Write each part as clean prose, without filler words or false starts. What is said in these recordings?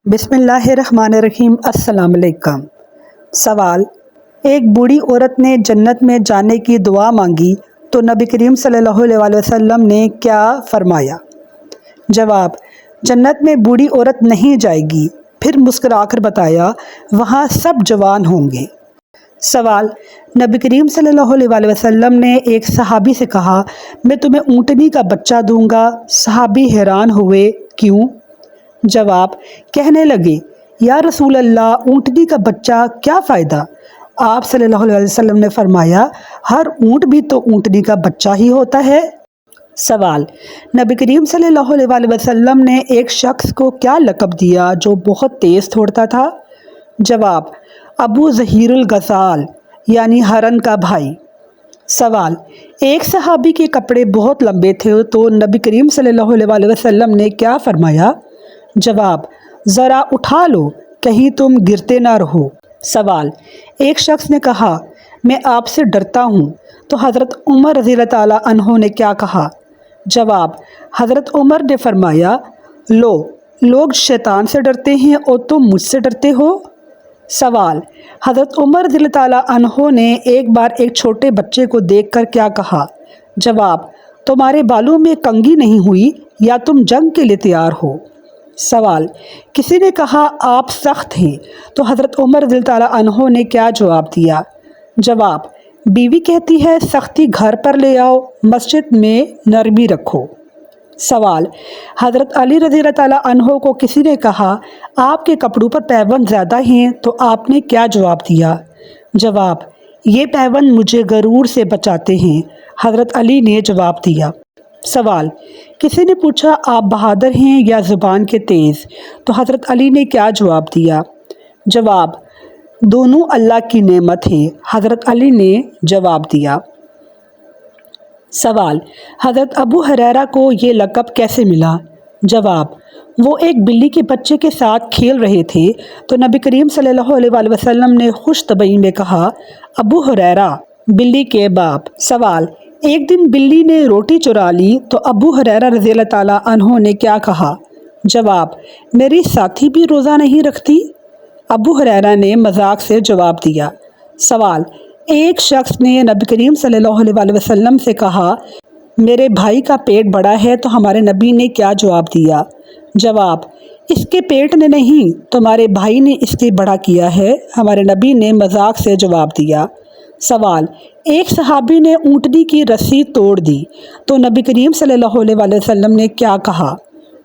بسم اللہ الرحمن الرحیم۔ السلام علیکم۔ سوال: ایک بوڑھی عورت نے جنت میں جانے کی دعا مانگی تو نبی کریم صلی اللہ علیہ وسلم نے کیا فرمایا؟ جواب: جنت میں بوڑھی عورت نہیں جائے گی، پھر مسکرا کر بتایا وہاں سب جوان ہوں گے۔ سوال: نبی کریم صلی اللہ علیہ وسلم نے ایک صحابی سے کہا میں تمہیں اونٹنی کا بچہ دوں گا۔ صحابی حیران ہوئے، کیوں؟ جواب: کہنے لگے یا رسول اللہ، اونٹنی کا بچہ کیا فائدہ؟ آپ صلی اللہ علیہ وسلم نے فرمایا ہر اونٹ بھی تو اونٹنی کا بچہ ہی ہوتا ہے۔ سوال: نبی کریم صلی اللہ علیہ وسلم نے ایک شخص کو کیا لقب دیا جو بہت تیز دوڑتا تھا؟ جواب: ابو ظہیر الغزال، یعنی ہرن کا بھائی۔ سوال: ایک صحابی کے کپڑے بہت لمبے تھے تو نبی کریم صلی اللہ علیہ وسلم نے کیا فرمایا؟ جواب: ذرا اٹھا لو کہیں تم گرتے نہ رہو۔ سوال: ایک شخص نے کہا میں آپ سے ڈرتا ہوں تو حضرت عمر رضی اللہ تعالیٰ عنہ نے کیا کہا؟ جواب: حضرت عمر نے فرمایا لوگ شیطان سے ڈرتے ہیں اور تم مجھ سے ڈرتے ہو۔ سوال: حضرت عمر رضی اللہ تعالیٰ عنہ نے ایک بار ایک چھوٹے بچے کو دیکھ کر کیا کہا؟ جواب: تمہارے بالوں میں کنگھی نہیں ہوئی یا تم جنگ کے لیے تیار ہو؟ سوال: کسی نے کہا آپ سخت ہیں تو حضرت عمر رضی اللہ تعالیٰ عنہ نے کیا جواب دیا؟ جواب: بیوی کہتی ہے سختی گھر پر لے آؤ، مسجد میں نرمی رکھو۔ سوال: حضرت علی رضی اللہ تعالیٰ عنہ کو کسی نے کہا آپ کے کپڑوں پر پیوند زیادہ ہیں تو آپ نے کیا جواب دیا؟ جواب: یہ پیوند مجھے غرور سے بچاتے ہیں۔ حضرت علی نے جواب دیا۔ سوال: کسی نے پوچھا آپ بہادر ہیں یا زبان کے تیز تو حضرت علی نے کیا جواب دیا؟ جواب: دونوں اللہ کی نعمت ہے۔ حضرت علی نے جواب دیا۔ سوال: حضرت ابو ہریرہ کو یہ لقب کیسے ملا؟ جواب: وہ ایک بلی کے بچے کے ساتھ کھیل رہے تھے تو نبی کریم صلی اللہ علیہ وسلم نے خوش طبعی میں کہا ابو ہریرہ، بلی کے باپ۔ سوال: ایک دن بلی نے روٹی چرا لی تو ابو ہریرہ رضی اللہ تعالیٰ عنہ نے کیا کہا؟ جواب: میری ساتھی بھی روزہ نہیں رکھتی؟ ابو ہریرہ نے مذاق سے جواب دیا۔ سوال: ایک شخص نے نبی کریم صلی اللہ علیہ وسلم سے کہا میرے بھائی کا پیٹ بڑا ہے تو ہمارے نبی نے کیا جواب دیا؟ جواب: اس کے پیٹ نے نہیں، تمہارے بھائی نے اس کے بڑا کیا ہے۔ ہمارے نبی نے مذاق سے جواب دیا۔ سوال: ایک صحابی نے اونٹنی کی رسی توڑ دی تو نبی کریم صلی اللہ علیہ وسلم نے کیا کہا؟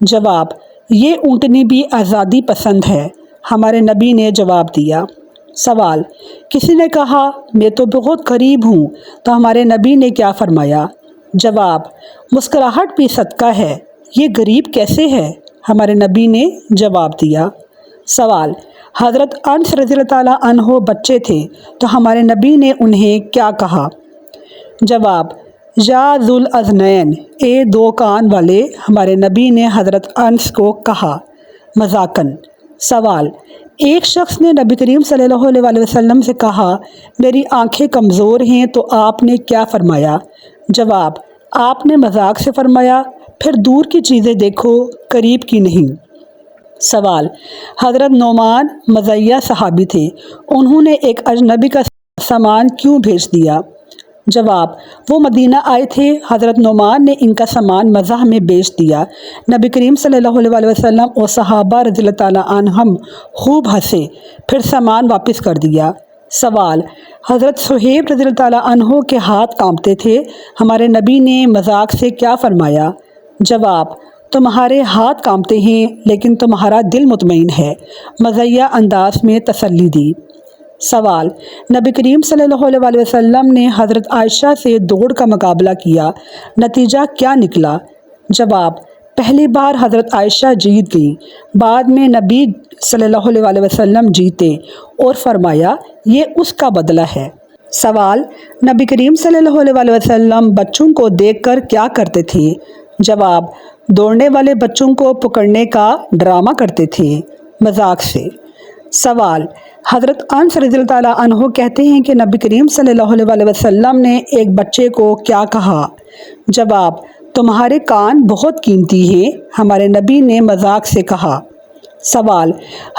جواب: یہ اونٹنی بھی آزادی پسند ہے۔ ہمارے نبی نے جواب دیا۔ سوال: کسی نے کہا میں تو بہت غریب ہوں تو ہمارے نبی نے کیا فرمایا؟ جواب: مسکراہٹ بھی صدقہ ہے، یہ غریب کیسے ہے؟ ہمارے نبی نے جواب دیا۔ سوال: حضرت انس رضی اللہ تعالیٰ عنہ بچے تھے تو ہمارے نبی نے انہیں کیا کہا؟ جواب: یا ذو الاذنین، اے دو کان والے۔ ہمارے نبی نے حضرت انس کو کہا مذاقاً۔ سوال: ایک شخص نے نبی کریم صلی اللہ علیہ وسلم سے کہا میری آنکھیں کمزور ہیں تو آپ نے کیا فرمایا؟ جواب: آپ نے مذاق سے فرمایا پھر دور کی چیزیں دیکھو، قریب کی نہیں۔ سوال: حضرت نعمان مزیہ صحابی تھے، انہوں نے ایک اجنبی کا سامان کیوں بھیج دیا؟ جواب: وہ مدینہ آئے تھے، حضرت نعمان نے ان کا سامان مزاح میں بیچ دیا۔ نبی کریم صلی اللہ علیہ وسلم اور صحابہ رضی اللہ تعالیٰ عنہم خوب ہنسے، پھر سامان واپس کر دیا۔ سوال: حضرت صہیب رضی اللہ تعالیٰ عنہ کے ہاتھ کانپتے تھے، ہمارے نبی نے مذاق سے کیا فرمایا؟ جواب: تمہارے ہاتھ کانپتے ہیں لیکن تمہارا دل مطمئن ہے۔ مزیہ انداز میں تسلی دی۔ سوال: نبی کریم صلی اللہ علیہ وسلم نے حضرت عائشہ سے دوڑ کا مقابلہ کیا، نتیجہ کیا نکلا؟ جواب: پہلی بار حضرت عائشہ جیت گئیں، بعد میں نبی صلی اللہ علیہ وسلم جیتے اور فرمایا یہ اس کا بدلہ ہے۔ سوال: نبی کریم صلی اللہ علیہ وسلم بچوں کو دیکھ کر کیا کرتے تھے؟ جواب: دوڑنے والے بچوں کو پکڑنے کا ڈرامہ کرتے تھے، مذاق سے۔ سوال: حضرت انس رضی اللہ تعالیٰ عنہ کہتے ہیں کہ نبی کریم صلی اللہ علیہ وسلم نے ایک بچے کو کیا کہا؟ جواب: تمہارے کان بہت قیمتی ہیں۔ ہمارے نبی نے مذاق سے کہا۔ سوال: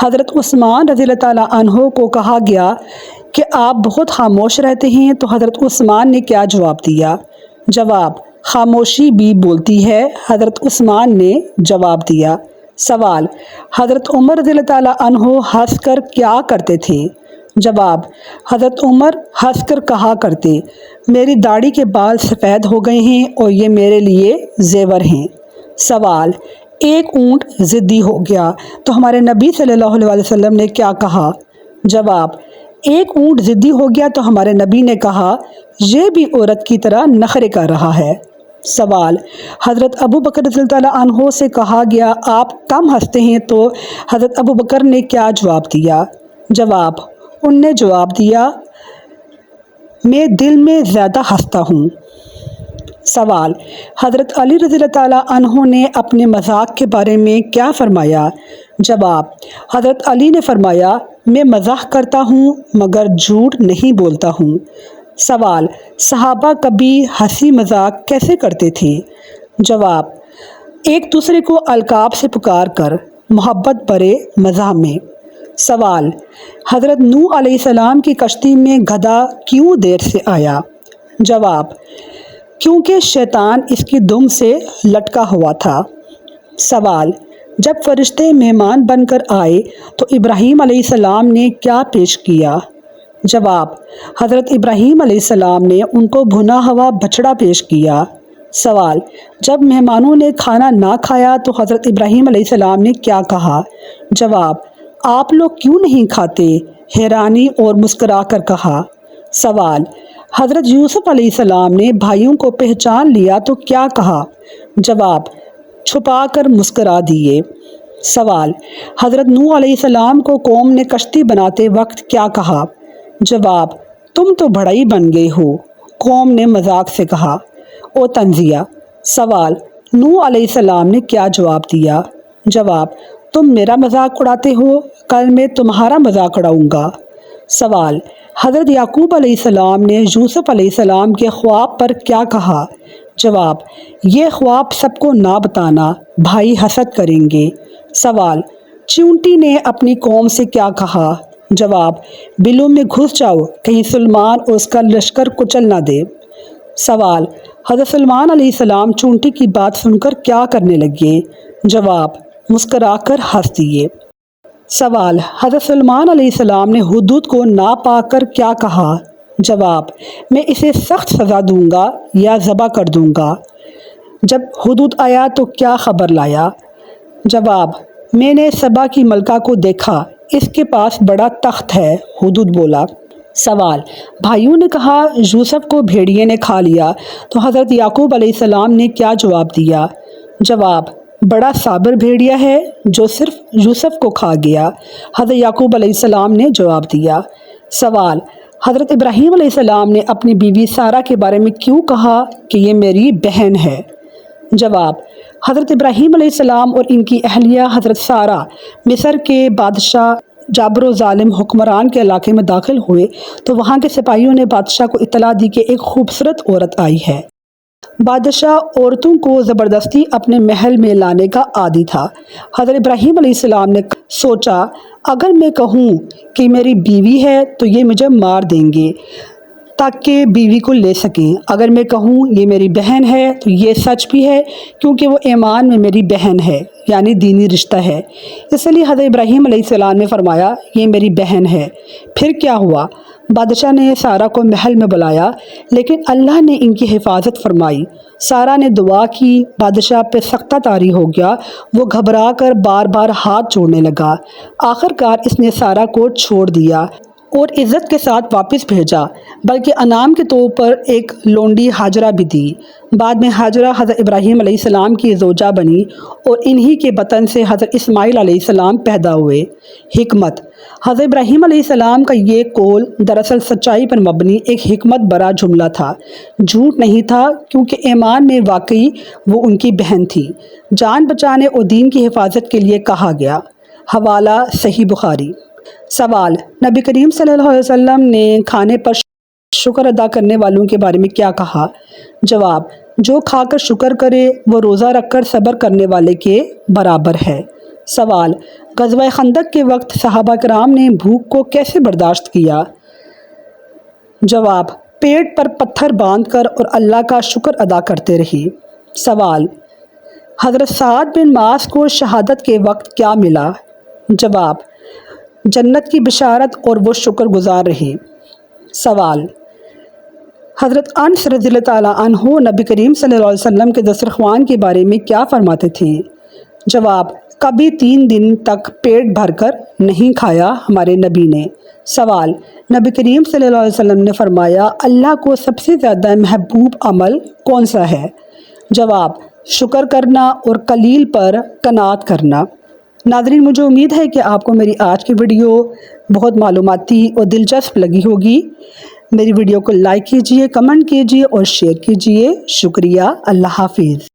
حضرت عثمان رضی اللہ تعالیٰ عنہ کو کہا گیا کہ آپ بہت خاموش رہتے ہیں، تو حضرت عثمان نے کیا جواب دیا؟ جواب: خاموشی بھی بولتی ہے، حضرت عثمان نے جواب دیا۔ سوال: حضرت عمر رضی اللہ تعالیٰ عنہ ہنس کر کیا کرتے تھے؟ جواب: حضرت عمر ہنس کر کہا کرتے، میری داڑھی کے بال سفید ہو گئے ہیں اور یہ میرے لیے زیور ہیں۔ سوال: ایک اونٹ ضدی ہو گیا تو ہمارے نبی صلی اللہ علیہ وسلم نے کیا کہا؟ جواب: ایک اونٹ ضدی ہو گیا تو ہمارے نبی نے کہا، یہ بھی عورت کی طرح نخرے کر رہا ہے۔ سوال: حضرت ابو بکر رضی اللہ تعالیٰ عنہ سے کہا گیا آپ کم ہنستے ہیں، تو حضرت ابو بکر نے کیا جواب دیا؟ جواب: ان نے جواب دیا، میں دل میں زیادہ ہنستا ہوں۔ سوال: حضرت علی رضی اللہ تعالیٰ عنہ نے اپنے مذاق کے بارے میں کیا فرمایا؟ جواب: حضرت علی نے فرمایا، میں مزاح کرتا ہوں مگر جھوٹ نہیں بولتا ہوں۔ سوال: صحابہ کبھی ہنسی مذاق کیسے کرتے تھے؟ جواب: ایک دوسرے کو القاب سے پکار کر، محبت بھرے مزاح میں۔ سوال: حضرت نوح علیہ السلام کی کشتی میں گدھا کیوں دیر سے آیا؟ جواب: کیونکہ شیطان اس کی دم سے لٹکا ہوا تھا۔ سوال: جب فرشتے مہمان بن کر آئے تو ابراہیم علیہ السلام نے کیا پیش کیا؟ جواب: حضرت ابراہیم علیہ السلام نے ان کو بھنا ہوا بچڑا پیش کیا۔ سوال: جب مہمانوں نے کھانا نہ کھایا تو حضرت ابراہیم علیہ السلام نے کیا کہا؟ جواب: آپ لوگ کیوں نہیں کھاتے؟ حیرانی اور مسکرا کر کہا۔ سوال: حضرت یوسف علیہ السلام نے بھائیوں کو پہچان لیا تو کیا کہا؟ جواب: چھپا کر مسکرا دیے۔ سوال: حضرت نوح علیہ السلام کو قوم نے کشتی بناتے وقت کیا کہا؟ جواب: تم تو بڑھئی بن گئے ہو، قوم نے مذاق سے کہا۔ اور تنزیہ۔ سوال: نوح علیہ السلام نے کیا جواب دیا؟ جواب: تم میرا مذاق اڑاتے ہو، کل میں تمہارا مذاق اڑاؤں گا۔ سوال: حضرت یعقوب علیہ السلام نے یوسف علیہ السلام کے خواب پر کیا کہا؟ جواب: یہ خواب سب کو نہ بتانا، بھائی حسد کریں گے۔ سوال: چیونٹی نے اپنی قوم سے کیا کہا؟ جواب: بلوں میں گھس جاؤ، کہیں سلیمان اور اس کا لشکر کچل نہ دے۔ سوال: حضرت سلیمان علیہ السلام چونٹی کی بات سن کر کیا کرنے لگے؟ جواب: مسکرا کر ہنس دیے۔ سوال: حضرت سلیمان علیہ السلام نے ہدہد کو نہ پا کر کیا کہا؟ جواب: میں اسے سخت سزا دوں گا یا ذبح کر دوں گا۔ جب ہدہد آیا تو کیا خبر لایا؟ جواب: میں نے سبا کی ملکہ کو دیکھا، اس کے پاس بڑا تخت ہے، ہدہد بولا۔ سوال: بھائیوں نے کہا یوسف کو بھیڑیے نے کھا لیا، تو حضرت یعقوب علیہ السلام نے کیا جواب دیا؟ جواب: بڑا صابر بھیڑیا ہے جو صرف یوسف کو کھا گیا، حضرت یعقوب علیہ السلام نے جواب دیا۔ سوال: حضرت ابراہیم علیہ السلام نے اپنی بیوی سارہ کے بارے میں کیوں کہا کہ یہ میری بہن ہے؟ جواب: حضرت ابراہیم علیہ السلام اور ان کی اہلیہ حضرت سارہ مصر کے بادشاہ جابر و ظالم حکمران کے علاقے میں داخل ہوئے تو وہاں کے سپاہیوں نے بادشاہ کو اطلاع دی کہ ایک خوبصورت عورت آئی ہے۔ بادشاہ عورتوں کو زبردستی اپنے محل میں لانے کا عادی تھا۔ حضرت ابراہیم علیہ السلام نے سوچا، اگر میں کہوں کہ میری بیوی ہے تو یہ مجھے مار دیں گے تاکہ بیوی کو لے سکیں، اگر میں کہوں یہ میری بہن ہے تو یہ سچ بھی ہے کیونکہ وہ ایمان میں میری بہن ہے، یعنی دینی رشتہ ہے۔ اس لیے حضرت ابراہیم علیہ السلام نے فرمایا یہ میری بہن ہے۔ پھر کیا ہوا؟ بادشاہ نے سارہ کو محل میں بلایا، لیکن اللہ نے ان کی حفاظت فرمائی۔ سارہ نے دعا کی، بادشاہ پہ سختہ طاری ہو گیا، وہ گھبرا کر بار بار ہاتھ جوڑنے لگا۔ آخرکار اس نے سارہ کو چھوڑ دیا اور عزت کے ساتھ واپس بھیجا، بلکہ انعام کے طور پر ایک لونڈی ہاجرہ بھی دی۔ بعد میں ہاجرہ حضرت ابراہیم علیہ السلام کی زوجہ بنی اور انہی کے بطن سے حضرت اسماعیل علیہ السلام پیدا ہوئے۔ حکمت: حضرت ابراہیم علیہ السلام کا یہ قول دراصل سچائی پر مبنی ایک حکمت برا جملہ تھا، جھوٹ نہیں تھا، کیونکہ ایمان میں واقعی وہ ان کی بہن تھی۔ جان بچانے اور دین کی حفاظت کے لیے کہا گیا۔ حوالہ صحیح بخاری۔ سوال: نبی کریم صلی اللہ علیہ وسلم نے کھانے پر شکر ادا کرنے والوں کے بارے میں کیا کہا؟ جواب: جو کھا کر شکر کرے وہ روزہ رکھ کر صبر کرنے والے کے برابر ہے۔ سوال: غزوہ خندق کے وقت صحابہ کرام نے بھوک کو کیسے برداشت کیا؟ جواب: پیٹ پر پتھر باندھ کر اور اللہ کا شکر ادا کرتے رہے۔ سوال: حضرت سعد بن معاذ کو شہادت کے وقت کیا ملا؟ جواب: جنت کی بشارت اور وہ شکر گزار رہے۔ سوال: حضرت انس رضی اللہ تعالیٰ عنہ نبی کریم صلی اللہ علیہ وسلم کے دسترخوان کے بارے میں کیا فرماتے تھے؟ جواب: کبھی 3 دن تک پیٹ بھر کر نہیں کھایا ہمارے نبی نے۔ سوال: نبی کریم صلی اللہ علیہ وسلم نے فرمایا اللہ کو سب سے زیادہ محبوب عمل کون سا ہے؟ جواب: شکر کرنا اور قلیل پر قناعت کرنا۔ ناظرین، مجھے امید ہے کہ آپ کو میری آج کی ویڈیو بہت معلوماتی اور دلچسپ لگی ہوگی۔ میری ویڈیو کو لائک کیجئے، کمنٹ کیجئے اور شیئر کیجئے۔ شکریہ۔ اللہ حافظ۔